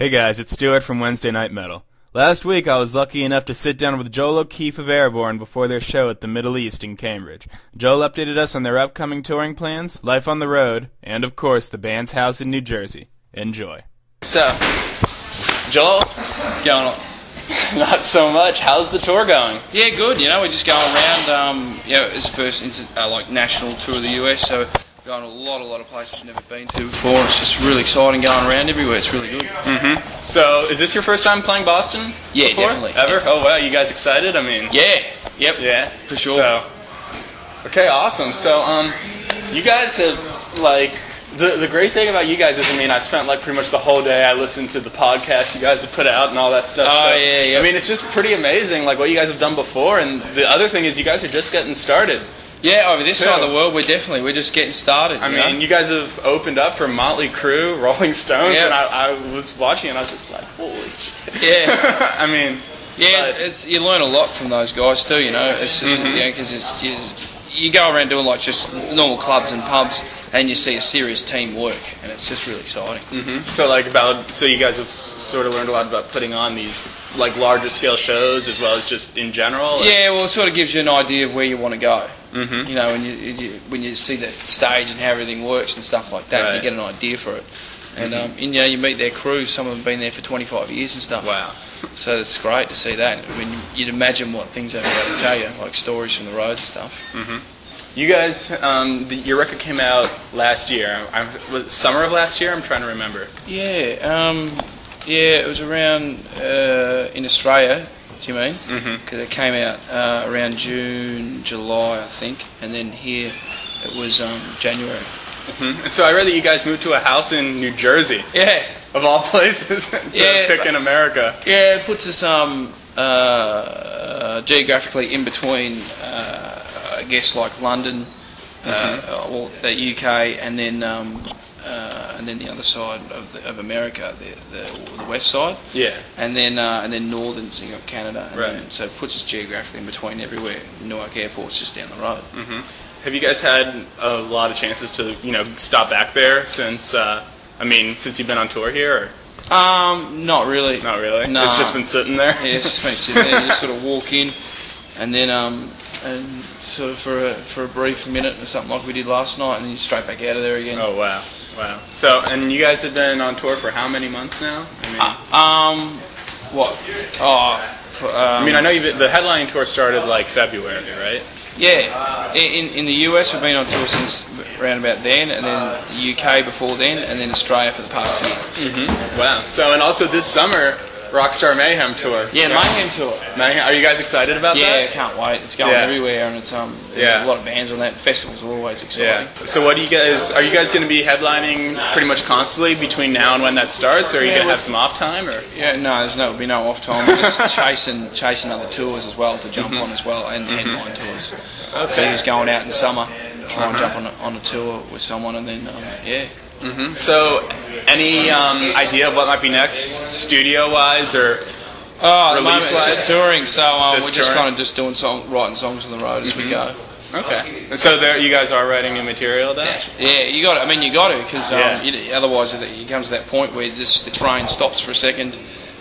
Hey guys, it's Stuart from Wednesday Night Metal. Last week I was lucky enough to sit down with Joel O'Keefe of Airbourne before their show at the Middle East in Cambridge. Joel updated us on their upcoming touring plans, life on the road, and of course the band's house in New Jersey. Enjoy. So, Joel, what's going on? Not so much. How's the tour going? Yeah, good. You know, we're just going around. It's the first national tour of the US, so going to a lot of places we've never been to before. It's just really exciting going around everywhere. It's really good. Mm-hmm. So, is this your first time playing Boston? Yeah, before? definitely. Ever? Definitely. Oh wow, you guys excited? I mean, yeah, yep, yeah, for sure. So, okay, awesome. So, you guys have the great thing about you guys is, I mean, I spent pretty much the whole day. I listened to the podcast you guys have put out and all that stuff. Oh, so, yeah. I mean, it's just pretty amazing, what you guys have done before. And the other thing is, you guys are just getting started. Yeah, over this side of the world, we're just getting started. I mean, you guys have opened up for Motley Crue, Rolling Stones, and I was watching and I was just like, holy shit. Yeah. I mean, yeah, you learn a lot from those guys too. You know, it's just because you go around doing just normal clubs and pubs, and you see a serious team work, and it's just really exciting. Mm-hmm. So you guys have sort of learned a lot about putting on these larger scale shows as well as just in general. Or? Yeah, well, it sort of gives you an idea of where you want to go. Mm-hmm. You know, when you see the stage and how everything works and stuff like that, right. You get an idea for it. And you meet their crew. Some of them have been there for 25 years and stuff. Wow. So it's great to see that. I mean, you'd imagine what things they'd be able to tell you, like stories from the roads and stuff. Mm-hmm. You guys, your record came out last year. Was it summer of last year? I'm trying to remember. Yeah, it was around in Australia. Do you mean? Because it came out around June, July, I think, and then here it was January. Mm-hmm. And so I read that you guys moved to a house in New Jersey. Yeah. Of all places to pick in America. Yeah, it puts us geographically in between, I guess, London, or the UK, and then the other side of America, the west side. Yeah. And then northern, so you got Canada. And so it puts us geographically in between everywhere. Newark Airport's just down the road. Mm-hmm. Have you guys had a lot of chances to stop back there since you've been on tour here? Or? Not really. Not really? No. It's just been sitting there? Yeah, it's just been sitting there. You just sort of walk in, and then and sort of for a brief minute or something like we did last night, and then you're straight back out of there again. Oh, wow. So, and you guys have been on tour for how many months now? What? I mean, I know the headlining tour started February, right? Yeah. In the US, we've been on tour since around about then, and then the UK before then, and then Australia for the past year. Mm-hmm. Wow. So, and also this summer, Rockstar Mayhem tour. Yeah, Mayhem tour. Are you guys excited about that? Yeah, I can't wait. It's going everywhere, and it's there's a lot of bands on that. Festivals are always exciting. Yeah. So are you guys going to be headlining pretty much constantly between now and when that starts, or are you going to have some off time? Or? Yeah, no, there'll be no off time. We're just chasing other tours as well to jump on as well, and headline tours. Okay. So he's going out in summer, try and jump on a tour with someone, and then Mm-hmm. So, any idea of what might be next, studio-wise or release-wise? It's just touring, so we're just touring? kind of just doing writing songs on the road as we go. Okay. And so you guys are writing new material then? Yeah, you got to, because otherwise it comes to that point where the train stops for a second,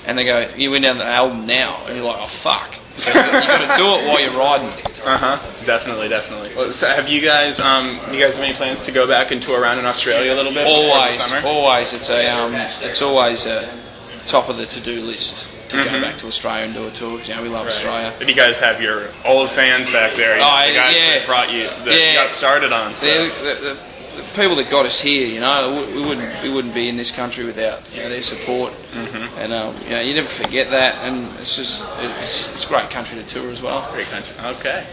and they go, you went down the album now, and you're like, oh fuck. So you got to do it while you're riding. Definitely. Well, so have you guys have any plans to go back and tour around in Australia a little bit? Always. It's always top of the to-do list to go back to Australia and do a tour. We love Australia. But you guys have your old fans back there. The guys that brought you, that got started on. So. The people that got us here, we wouldn't be in this country without their support. And you never forget that, and it's a great country to tour as well. Great country. Okay.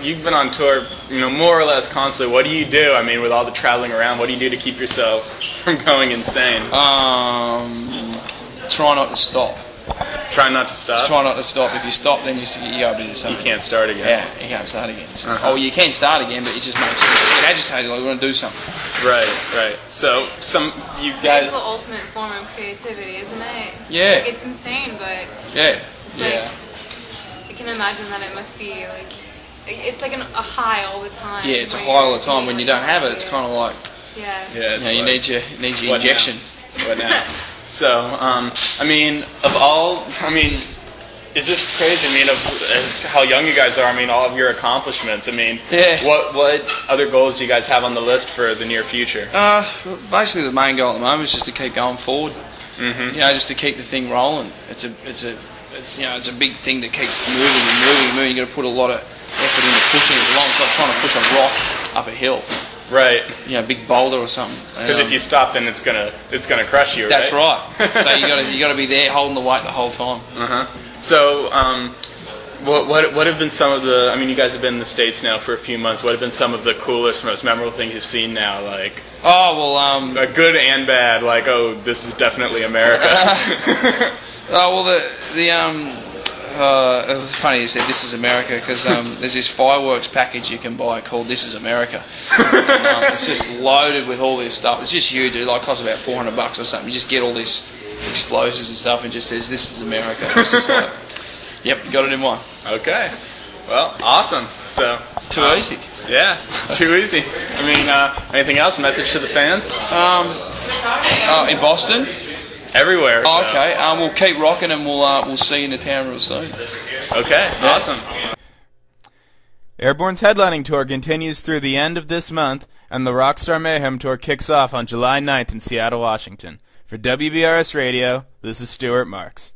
You've been on tour, more or less constantly. What do you do? I mean, with all the traveling around, what do you do to keep yourself from going insane? Try not to stop. Try not to stop? Try not to stop. If you stop, then you got to do something. You can't start again. Yeah, you can't start again. You can start again, but it just makes you get agitated, like you want to do something. Right. So, you guys... It's the ultimate form of creativity, isn't it? Yeah. It's insane, but... Yeah. I can imagine that it must be, it's like a high all the time. Yeah, it's a high all the time. When you don't have it, it's kind of like... Yeah. You need your injection. What now? So, I mean, it's just crazy. I mean, of how young you guys are. I mean, all of your accomplishments. I mean, Yeah. What other goals do you guys have on the list for the near future? Basically, the main goal at the moment is just to keep going forward. Mm-hmm. You know, just to keep the thing rolling. It's a big thing to keep moving. You got to put a lot of effort into pushing it along. It's like trying to push a rock up a hill. Right. You know, a big boulder or something. Because if you stop, then it's gonna crush you. That's right. So you got to be there holding the weight the whole time. So, what have been some of the? I mean, you guys have been in the States now for a few months. What have been some of the coolest, most memorable things you've seen now? Like, good and bad. Like, oh, this is definitely America. It was funny you said this is America because there's this fireworks package you can buy called This Is America. And, it's just loaded with all this stuff. It's just huge. It costs about $400 or something. You just get all this explosives and stuff and just says This Is America. It's just like, yep, you got it in one. Okay. Well, awesome. So too easy. Yeah, too easy. I mean, anything else? Message to the fans? In Boston. Everywhere. So. Okay. We'll keep rocking and we'll see you in the town real soon. Okay. Yeah. Awesome. Airbourne's headlining tour continues through the end of this month, and the Rockstar Mayhem Tour kicks off on July 9th in Seattle, Washington. For WBRS Radio, this is Stuart MarX.